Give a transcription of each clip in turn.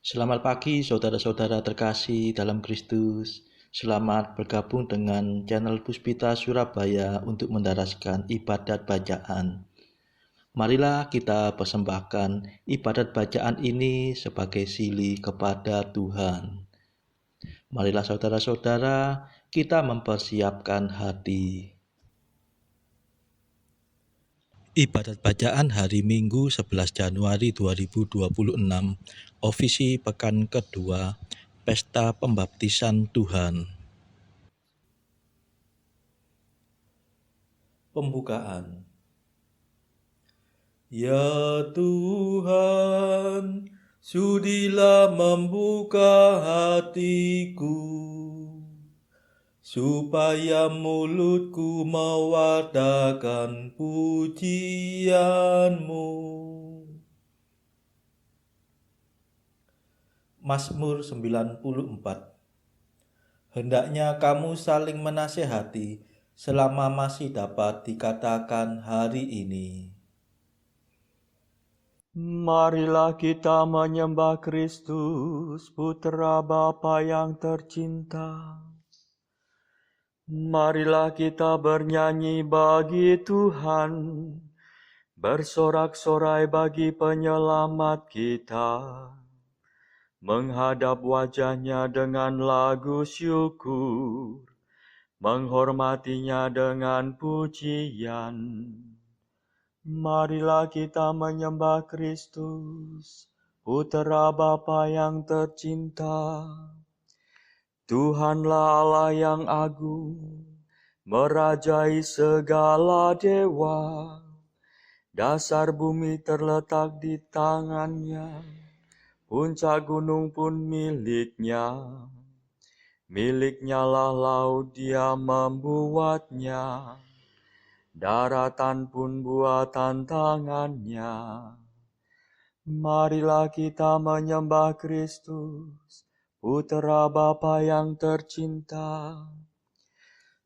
Selamat pagi saudara-saudara terkasih dalam Kristus. Selamat bergabung dengan channel Puspita Surabaya untuk mendaraskan ibadat bacaan. Marilah kita persembahkan ibadat bacaan ini sebagai sili kepada Tuhan. Marilah saudara-saudara kita mempersiapkan hati. Ibadat bacaan hari Minggu 11 Januari 2026, Ofisi Pekan Kedua, Pesta Pembaptisan Tuhan. Pembukaan. Ya Tuhan, sudilah membuka hatiku, supaya mulutku mewartakan pujian-Mu. Mazmur 94. Hendaknya kamu saling menasihati selama masih dapat dikatakan hari ini. Marilah kita menyembah Kristus, Putra Bapa yang tercinta. Marilah kita bernyanyi bagi Tuhan, bersorak-sorai bagi penyelamat kita, menghadap wajah-Nya dengan lagu syukur, menghormatinya dengan pujian. Marilah kita menyembah Kristus, Putra Bapa yang tercinta. Tuhanlah Allah yang agung, merajai segala dewa. Dasar bumi terletak di tangan-Nya, puncak gunung pun milik-Nya. Milik-Nya lah laut, Dia membuatnya. Daratan pun buatan tangan-Nya. Marilah kita menyembah Kristus, Putra Bapa yang tercinta.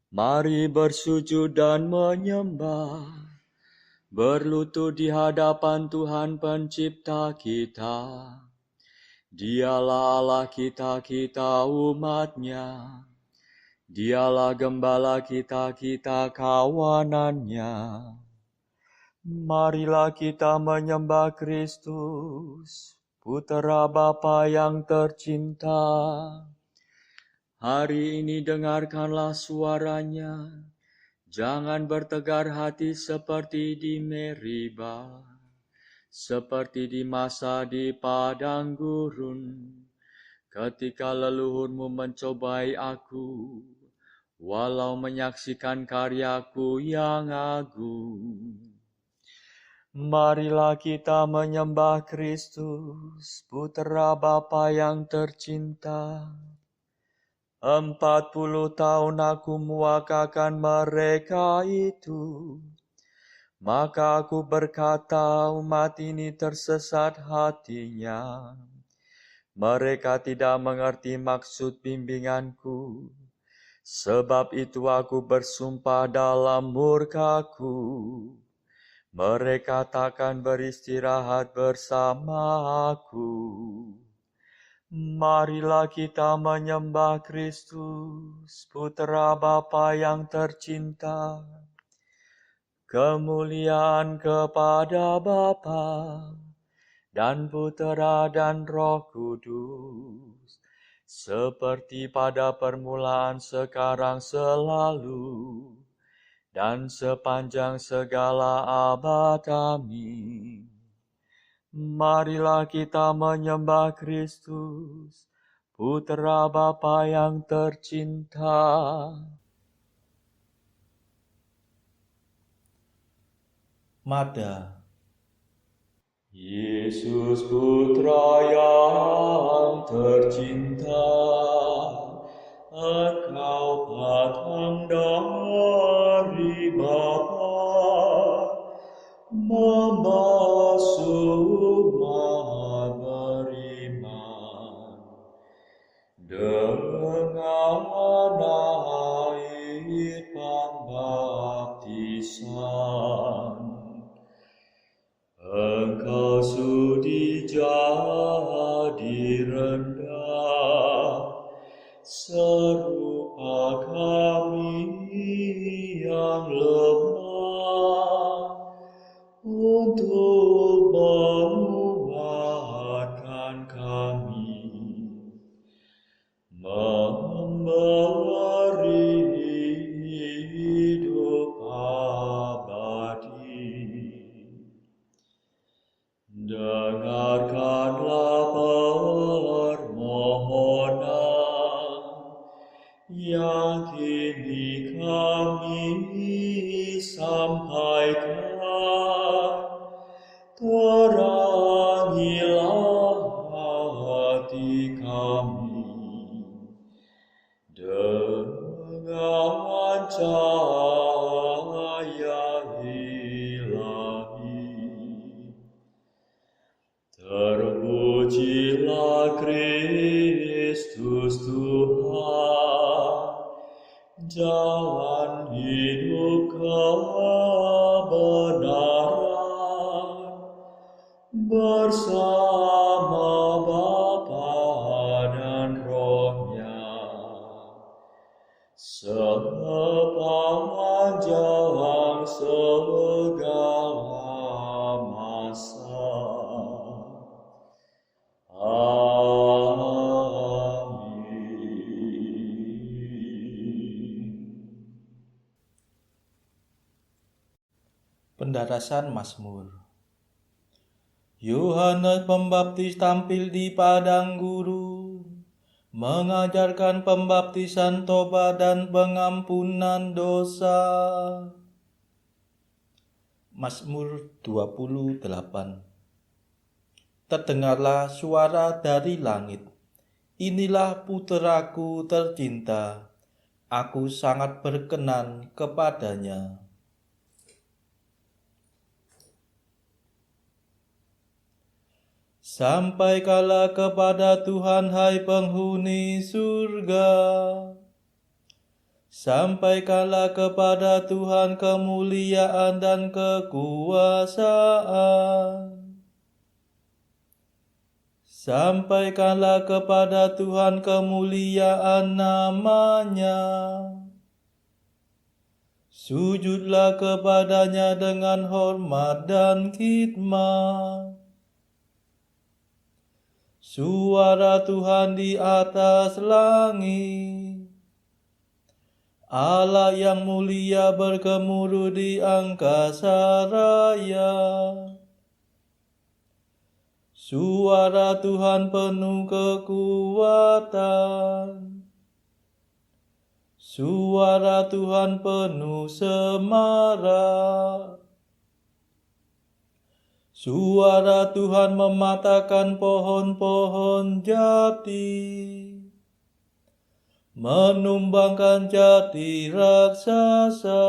Mari bersujud dan menyembah, berlutut di hadapan Tuhan Pencipta kita. Dialah Allah kita, kita umat-Nya. Dialah gembala kita, kita kawanan-Nya. Marilah kita menyembah Kristus, Putra Bapa yang tercinta. Hari ini dengarkanlah suara-Nya, jangan bertegar hati seperti di Meriba, seperti di masa di padang gurun, ketika leluhurmu mencobai aku, walau menyaksikan karyaku yang agung. Marilah kita menyembah Kristus, Putra Bapa yang tercinta. 40 tahun aku muakakan mereka itu, maka aku berkata umat ini tersesat hatinya. Mereka tidak mengerti maksud bimbinganku. Sebab itu aku bersumpah dalam murkaku, mereka takkan beristirahat bersama aku. Marilah kita menyembah Kristus, Putra Bapa yang tercinta. Kemuliaan kepada Bapa dan Putera dan Roh Kudus, seperti pada permulaan, sekarang, selalu, dan sepanjang segala abad. Amin. Marilah kita menyembah Kristus, Putra Bapa yang tercinta. Mada. Yesus Putra yang tercinta, Engkau datang dari Bapa, membawa umat beriman dengan air pembaptisan. Engkau sudi jadi rendah, serupa kami yang lemah, untuk menguatkan kami, memberi hidup abadi. Dengarkanlah permohonan yang kini kami sampaikan. Terangilah hati kami dengan cahaya ilahi. Terpujilah Kristus Tuhan, jalan hidup kebenaran, bersama Bapa dan Roh-Nya, sepanjang segala masa. Pendarasan Mazmur. Yohanes Pembaptis tampil di padang gurun, mengajarkan pembaptisan tobat dan pengampunan dosa. Mazmur 28. Terdengarlah suara dari langit. Inilah puteraku tercinta, aku sangat berkenan kepadanya. Sampaikanlah kepada Tuhan, hai penghuni surga. Sampaikanlah kepada Tuhan kemuliaan dan kekuasaan. Sampaikanlah kepada Tuhan kemuliaan nama-Nya. Sujudlah kepadanya dengan hormat dan khidmat. Suara Tuhan di atas langit. Allah yang mulia bergemuruh di angkasa raya. Suara Tuhan penuh kekuatan. Suara Tuhan penuh semarak. Suara Tuhan mematahkan pohon-pohon jati, menumbangkan jati raksasa.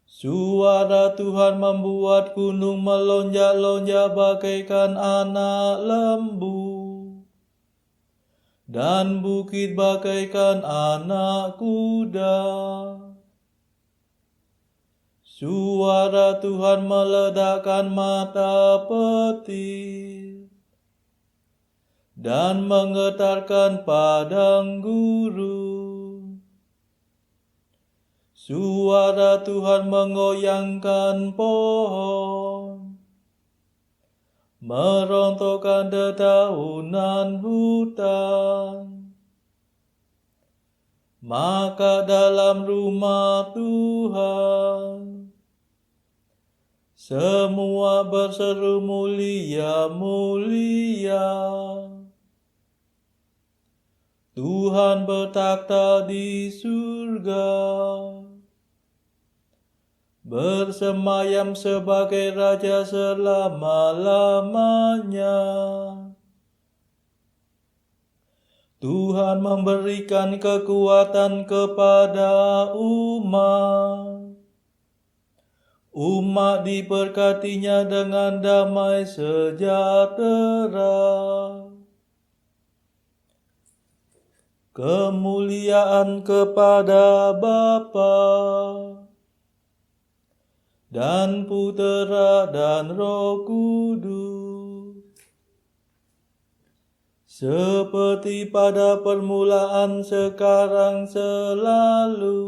Suara Tuhan membuat gunung melonjak-lonjak bagaikan anak lembu, dan bukit bagaikan anak kuda. Suara Tuhan meledakkan mata petir dan menggetarkan padang gurun. Suara Tuhan menggoyangkan pohon, merontokkan dedaunan hutan. Maka dalam rumah Tuhan semua berseru mulia, mulia. Tuhan bertakhta di surga, bersemayam sebagai Raja selama-lamanya. Tuhan memberikan kekuatan kepada umat. Umat diberkatinya dengan damai sejahtera. Kemuliaan kepada Bapa dan Putera dan Roh Kudus, seperti pada permulaan, sekarang, selalu,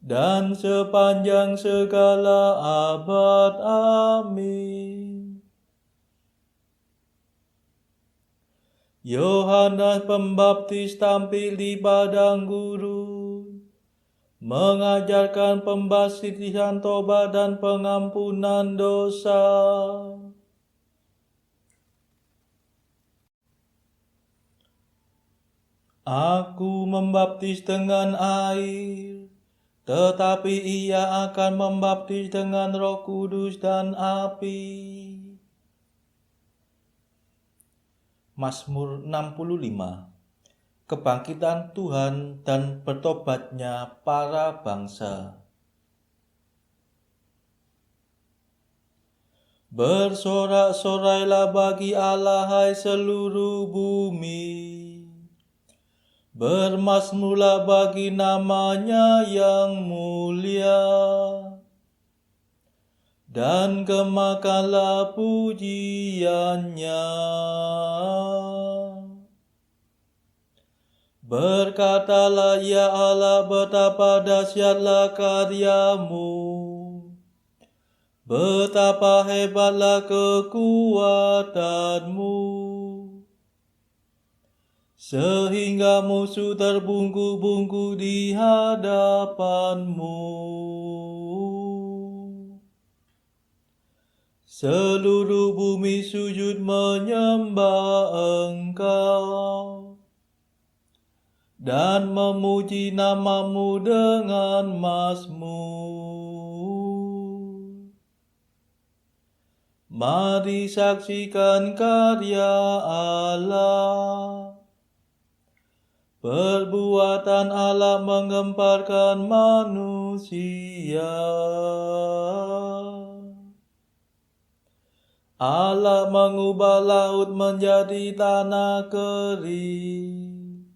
dan sepanjang segala abad. Amin. Yohanes Pembaptis tampil di padang gurun, mengajarkan pembaptisan tobat dan pengampunan dosa. Aku membaptis dengan air, tetapi ia akan membaptis dengan Roh Kudus dan api. Mazmur 65. Kebangkitan Tuhan dan bertobatnya para bangsa. Bersorak-sorailah bagi Allah, hai seluruh bumi. Bermazmurlah bagi nama-Nya yang mulia, dan gemakanlah pujian-Nya. Berkatalah, ya Allah, betapa dahsyatlah karya-Mu, betapa hebatlah kekuatan-Mu, sehingga musuh terbungkuk-bungkuk di hadapan-Mu. Seluruh bumi sujud menyembah Engkau dan memuji nama-Mu dengan mazmur. Mari saksikan karya Allah. Perbuatan Allah menggemparkan manusia. Allah mengubah laut menjadi tanah kering.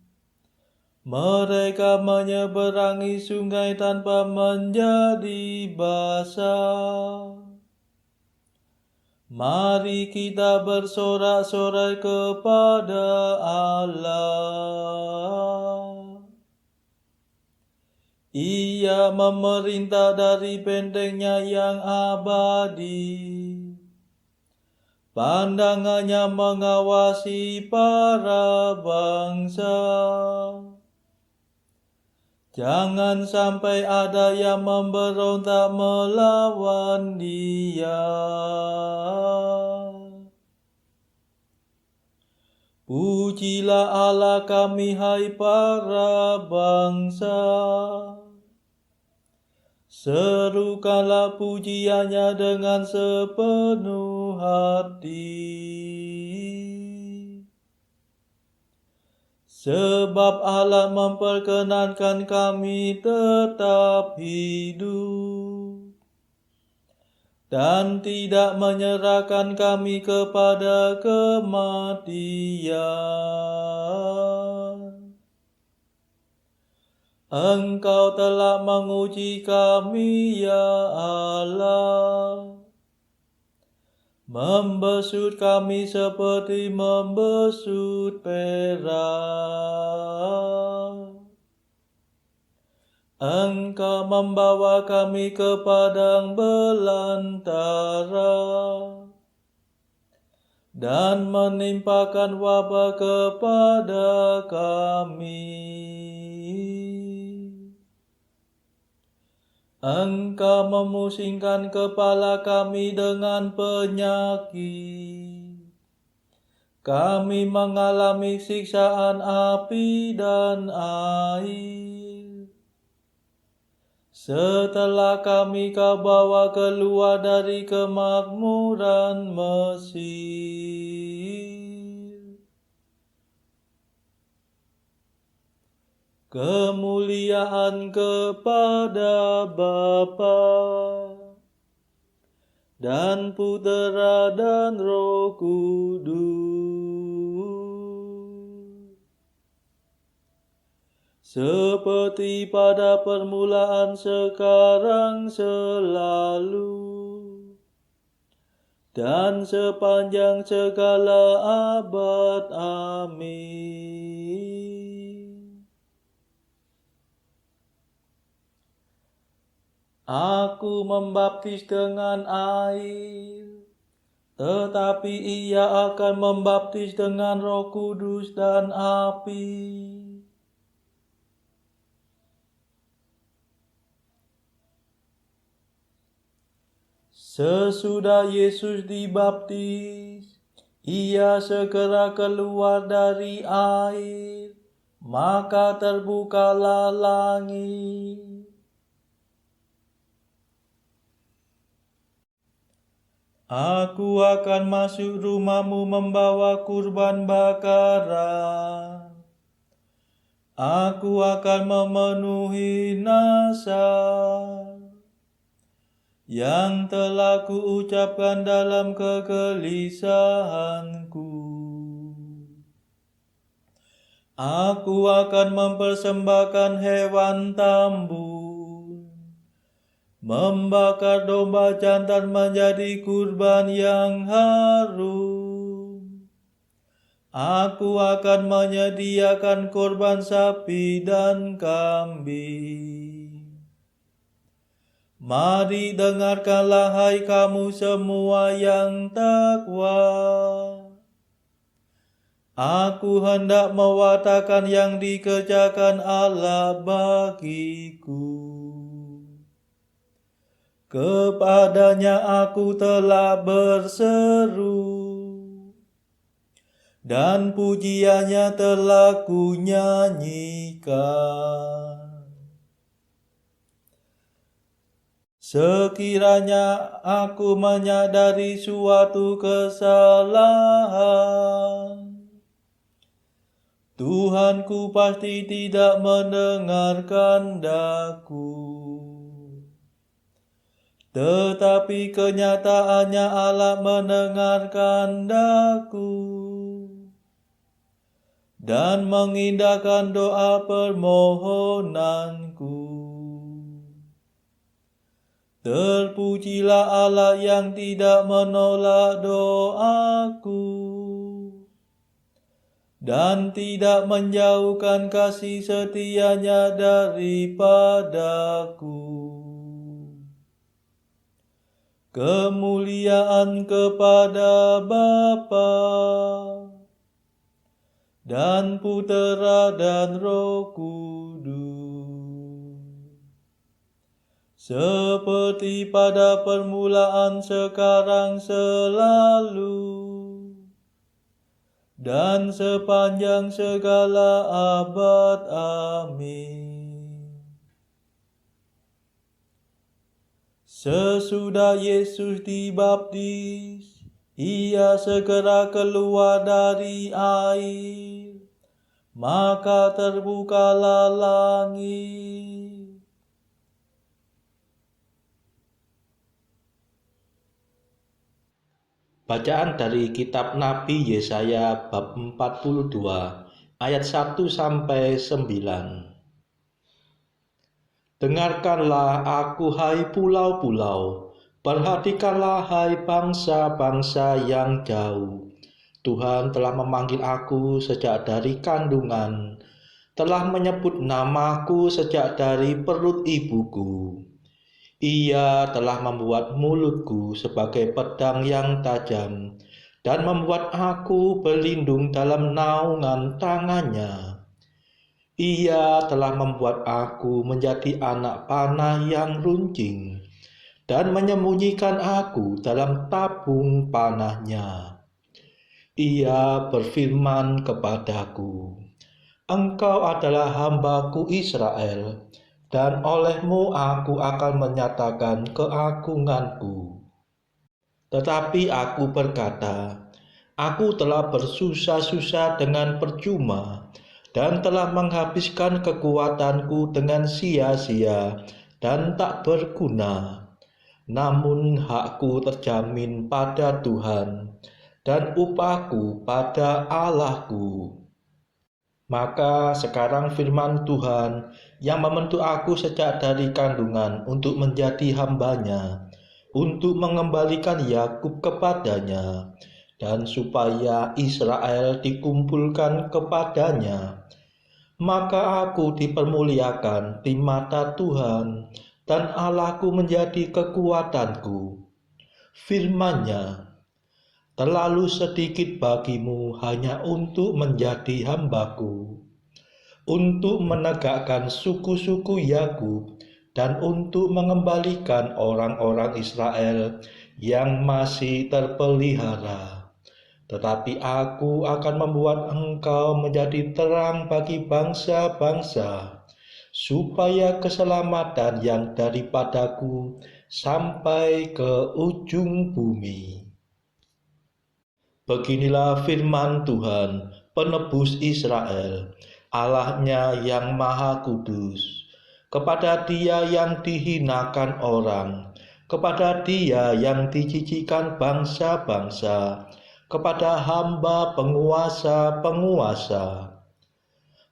Mereka menyeberangi sungai tanpa menjadi basah. Mari kita bersorak-sorai kepada Allah. Ia memerintah dari bentengnya yang abadi. Pandangannya mengawasi para bangsa. Jangan sampai ada yang memberontak melawan Dia. Pujilah Allah kami, hai para bangsa. Serukanlah pujiannya dengan sepenuh hati. Sebab Allah memperkenankan kami tetap hidup dan tidak menyerahkan kami kepada kematian. Engkau telah menguji kami, ya Allah, membesut kami seperti membesut perak. Engkau membawa kami ke padang belantara dan menimpakan wabah kepada kami. Engkau memusingkan kepala kami dengan penyakit. Kami mengalami siksaan api dan air. Setelah kami Kau bawa keluar dari kemakmuran Mesir. Kemuliaan kepada Bapa dan Putera dan Roh Kudus, seperti pada permulaan, sekarang, selalu, dan sepanjang segala abad. Amin. Aku membaptis dengan air, tetapi Ia akan membaptis dengan Roh Kudus dan api. Sesudah Yesus dibaptis, Ia segera keluar dari air, maka terbukalah langit. Aku akan masuk rumahmu membawa kurban bakaran. Aku akan memenuhi nazar yang telah kuucapkan dalam kegelisahanku. Aku akan mempersembahkan hewan tambun, membakar domba jantan menjadi kurban yang harum. Aku akan menyediakan korban sapi dan kambing. Mari dengarkanlah hai kamu semua yang takwa. Aku hendak mewartakan yang dikerjakan Allah bagiku. Kepadanya aku telah berseru, dan pujiannya telah kunyanyikan. Sekiranya aku menyadari suatu kesalahan, Tuhanku pasti tidak mendengarkan daku. Tetapi kenyataannya Allah mendengarkan daku dan mengindahkan doa permohonanku. Terpujilah Allah yang tidak menolak doaku dan tidak menjauhkan kasih setianya daripadaku. Kemuliaan kepada Bapa dan Putera dan Roh Kudus, seperti pada permulaan, sekarang, selalu, dan sepanjang segala abad. Amin. Sesudah Yesus dibaptis, Ia segera keluar dari air, maka terbukalah langit. Bacaan dari kitab Nabi Yesaya bab 42 ayat 1 sampai 9. Dengarkanlah aku hai pulau-pulau, perhatikanlah hai bangsa-bangsa yang jauh. Tuhan telah memanggil aku sejak dari kandungan, telah menyebut namaku sejak dari perut ibuku. Ia telah membuat mulutku sebagai pedang yang tajam dan membuat aku berlindung dalam naungan tangannya. Ia telah membuat aku menjadi anak panah yang runcing dan menyembunyikan aku dalam tabung panahnya. Ia berfirman kepadaku, "Engkau adalah hambaku Israel, dan olehmu aku akan menyatakan keagunganku." Tetapi aku berkata, "Aku telah bersusah-susah dengan percuma, dan telah menghabiskan kekuatanku dengan sia-sia dan tak berguna. Namun hakku terjamin pada Tuhan, dan upahku pada Allahku." Maka sekarang firman Tuhan yang membentuk aku sejak dari kandungan untuk menjadi hambanya, untuk mengembalikan Yakub kepadanya, dan supaya Israel dikumpulkan kepadanya. Maka aku dipermuliakan di mata Tuhan, dan Allahku menjadi kekuatanku. Firman-Nya, terlalu sedikit bagimu hanya untuk menjadi hambaku, untuk menegakkan suku-suku Yakub, dan untuk mengembalikan orang-orang Israel yang masih terpelihara. Tetapi aku akan membuat engkau menjadi terang bagi bangsa-bangsa, supaya keselamatan yang daripadaku sampai ke ujung bumi. Beginilah firman Tuhan, penebus Israel, Allahnya yang Maha Kudus. Kepada Dia yang dihinakan orang, kepada Dia yang dijijikkan bangsa-bangsa, kepada hamba penguasa-penguasa.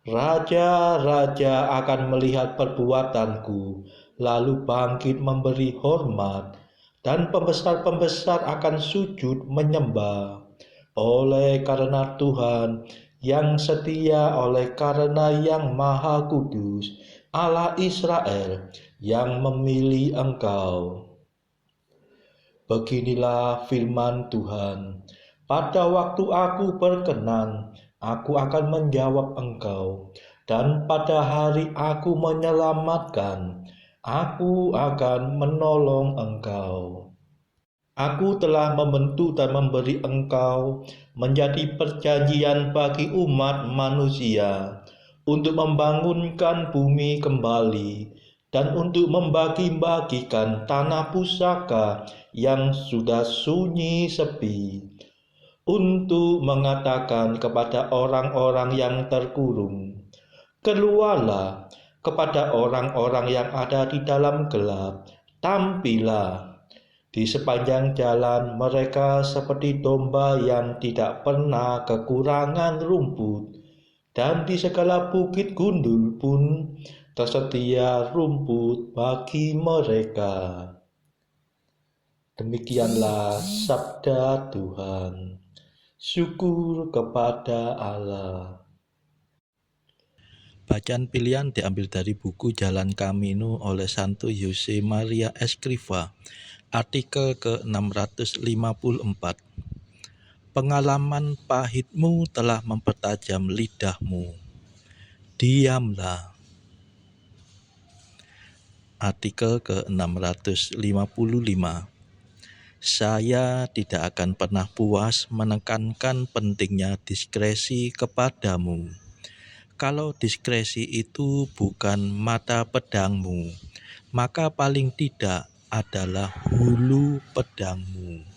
Raja-raja akan melihat perbuatanku, lalu bangkit memberi hormat, dan pembesar-pembesar akan sujud menyembah. Oleh karena Tuhan yang setia, oleh karena yang Maha Kudus, Allah Israel yang memilih engkau. Beginilah firman Tuhan, pada waktu aku berkenan, aku akan menjawab engkau, dan pada hari aku menyelamatkan, aku akan menolong engkau. Aku telah membentuk dan memberi engkau menjadi perjanjian bagi umat manusia, untuk membangunkan bumi kembali, dan untuk membagi-bagikan tanah pusaka yang sudah sunyi sepi, untuk mengatakan kepada orang-orang yang terkurung, keluarlah, kepada orang-orang yang ada di dalam gelap, tampillah. Di sepanjang jalan mereka seperti domba yang tidak pernah kekurangan rumput, dan di segala bukit gundul pun tersedia rumput bagi mereka. Demikianlah sabda Tuhan. Syukur kepada Allah. Bacaan pilihan diambil dari buku Jalan Camino oleh Santo Jose Maria Escrivá, artikel ke-654. Pengalaman pahitmu telah mempertajam lidahmu. Diamlah. Artikel ke-655. Saya tidak akan pernah puas menekankan pentingnya diskresi kepadamu. Kalau diskresi itu bukan mata pedangmu, maka paling tidak adalah hulu pedangmu.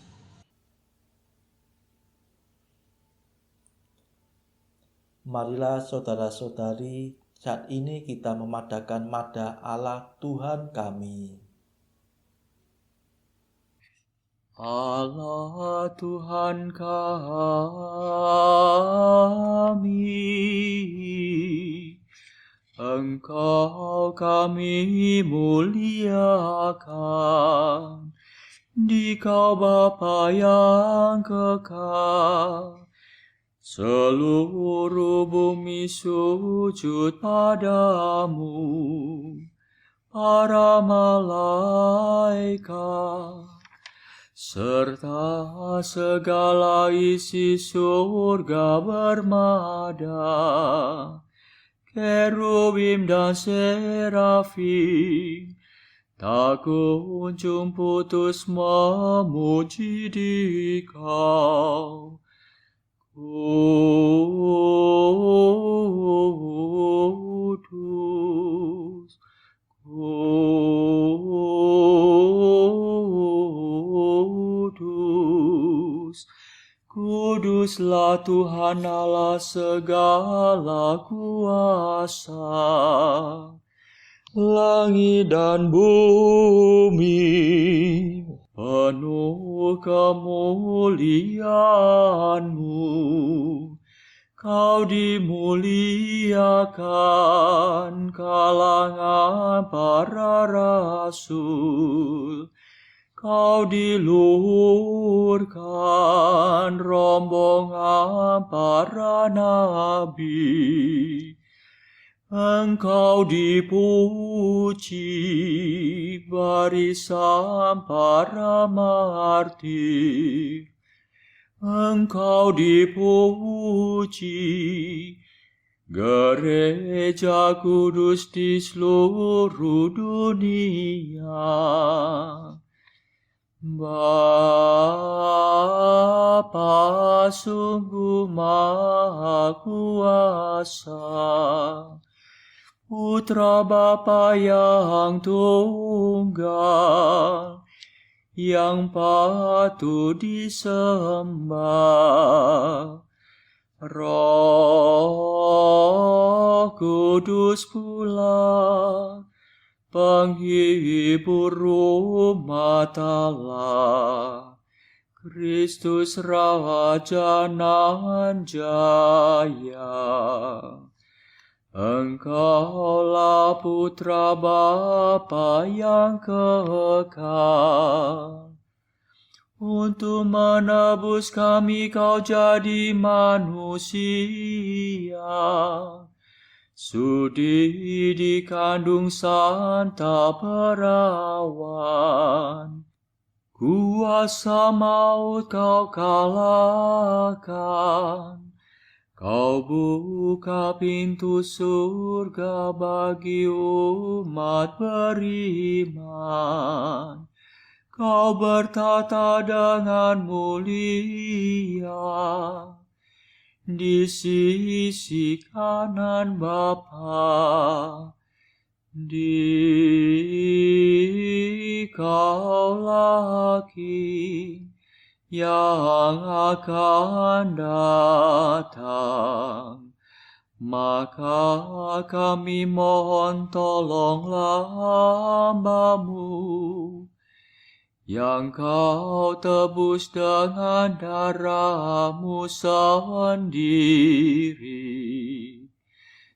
Marilah saudara-saudari, saat ini kita memadamkan mata Allah Tuhan kami. Allah Tuhan kami, Engkau kami muliakan, Dikau Bapa yang kekal. Seluruh bumi sujud padamu, para malaikat, serta segala isi surga bermada, kerubim dan serafim, tak kunjung putus memuji Dikau. Kudus, Kudus, Kuduslah Tuhan Allah segala kuasa. Langit dan bumi penuh kemuliaan-Mu. Kau dimuliakan kalangan para rasul. Kau diluhurkan rombongan para nabi. Engkau dipuji barisan para martir. Engkau dipuji gereja kudus di seluruh dunia. Bapa sungguh Maha Kuasa, Putra Bapa yang tunggal, yang patut disembah. Roh Kudus pula, penghibur umat Allah, Kristus Raja nan jaya. Engkaulah Putra Bapa yang kekal. Untuk menebus kami kau jadi manusia. Sudi dikandung Santa Perawan. Kuasa maut kau kalahkan. Kau buka pintu surga bagi umat beriman. Kau bertata dengan mulia di sisi kanan Bapa. Dikaulah King yang akan datang. Maka kami mohon tolonglah hamba-Mu yang kau tebus dengan darah-Mu sendiri.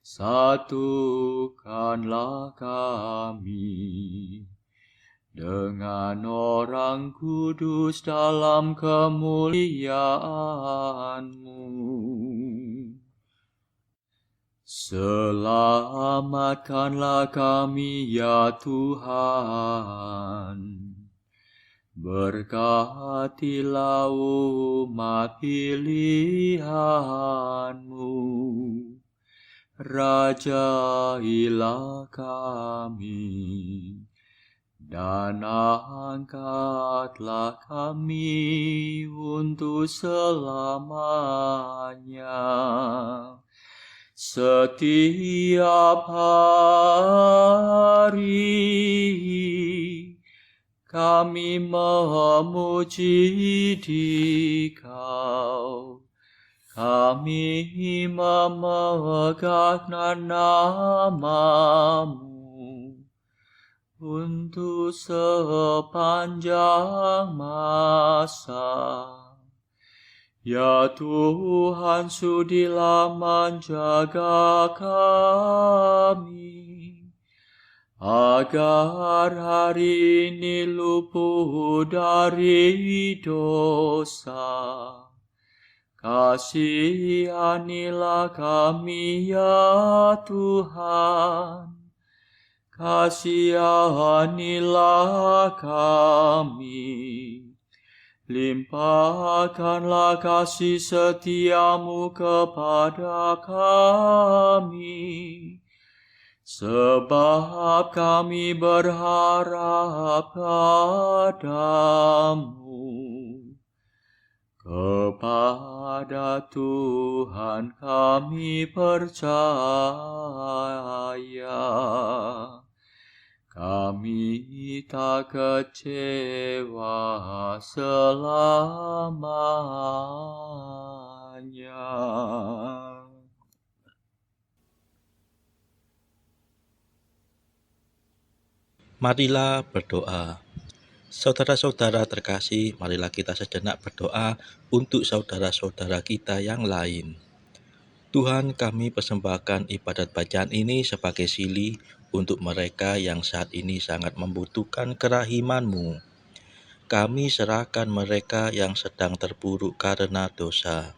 Satukanlah kami dengan orang kudus dalam kemuliaan-Mu. Selamatkanlah kami ya Tuhan. Berkatilah umat pilihan-Mu. Rajailah kami. Dan angkatlah kami untuk selamanya. Setiap hari kami memuji Dikau. Kami memegang nama-Mu untuk sepanjang masa. Ya Tuhan, sudilah menjaga kami, agar hari ini luput dari dosa. Kasihanilah kami ya Tuhan. Kasihanilah kami, limpahkanlah kasih setia-Mu kepada kami, sebab kami berharap padamu. Kepada Tuhan kami percaya. Kami tak kecewa selamanya. Marilah berdoa. Saudara-saudara terkasih, marilah kita sejenak berdoa untuk saudara-saudara kita yang lain. Tuhan, kami persembahkan ibadat bacaan ini sebagai sili untuk mereka yang saat ini sangat membutuhkan kerahiman-Mu. kami serahkan mereka yang sedang terpuruk karena dosa.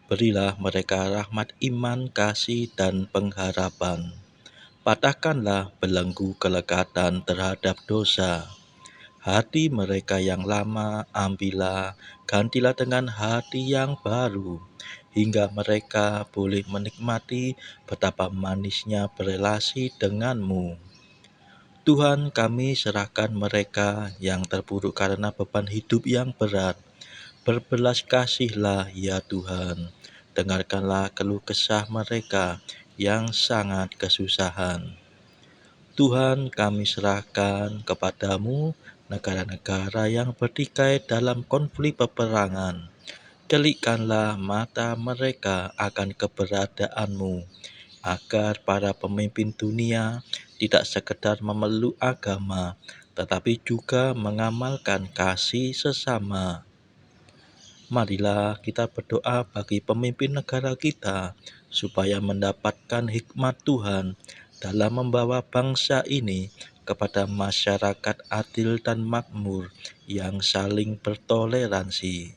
Berilah mereka rahmat iman, kasih, dan pengharapan. Patahkanlah belenggu kelekatan terhadap dosa. Hati mereka yang lama ambillah, gantilah dengan hati yang baru, hingga mereka boleh menikmati betapa manisnya berelasi denganmu. Tuhan, kami serahkan mereka yang terpuruk karena beban hidup yang berat. Berbelas kasihlah ya Tuhan, dengarkanlah keluh kesah mereka yang sangat kesusahan. Tuhan, kami serahkan kepadamu negara-negara yang bertikai dalam konflik peperangan. Kelikkanlah mata mereka akan keberadaanmu, agar para pemimpin dunia tidak sekedar memeluk agama, tetapi juga mengamalkan kasih sesama. Marilah kita berdoa bagi pemimpin negara kita, supaya mendapatkan hikmat Tuhan dalam membawa bangsa ini kepada masyarakat adil dan makmur yang saling bertoleransi.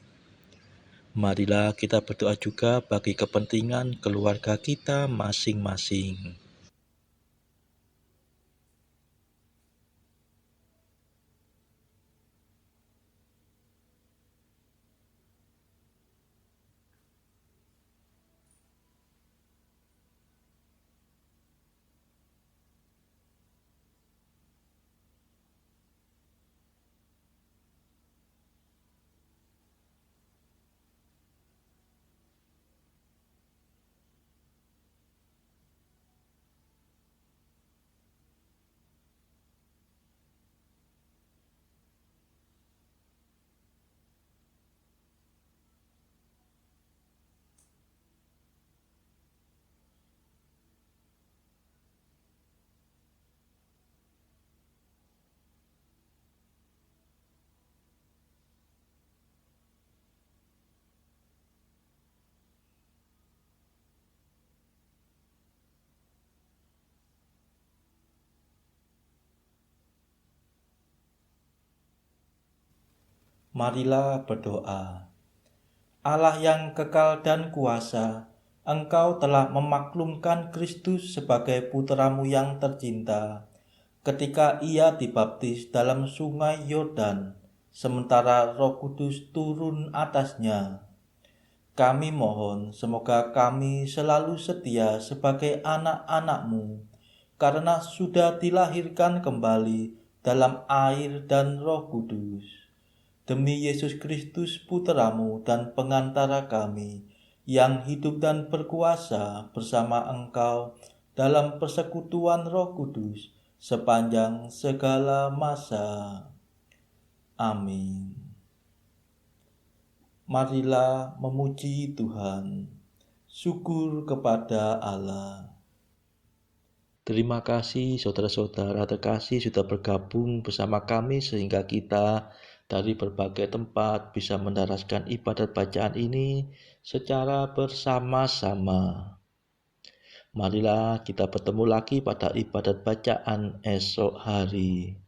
Marilah kita berdoa juga bagi kepentingan keluarga kita masing-masing. Marilah berdoa. Allah yang kekal dan kuasa, Engkau telah memaklumkan Kristus sebagai putra-Mu yang tercinta, ketika Ia dibaptis dalam sungai Yordan, sementara Roh Kudus turun atasnya. Kami mohon semoga kami selalu setia sebagai anak-anak-Mu, karena sudah dilahirkan kembali dalam air dan Roh Kudus. Demi Yesus Kristus Putra-Mu dan pengantara kami, yang hidup dan berkuasa bersama Engkau dalam persekutuan Roh Kudus sepanjang segala masa. Amin. Marilah memuji Tuhan. Syukur kepada Allah. Terima kasih saudara-saudara terkasih sudah bergabung bersama kami sehingga kita dari berbagai tempat bisa mendaraskan ibadat bacaan ini secara bersama-sama. Marilah kita bertemu lagi pada ibadat bacaan esok hari.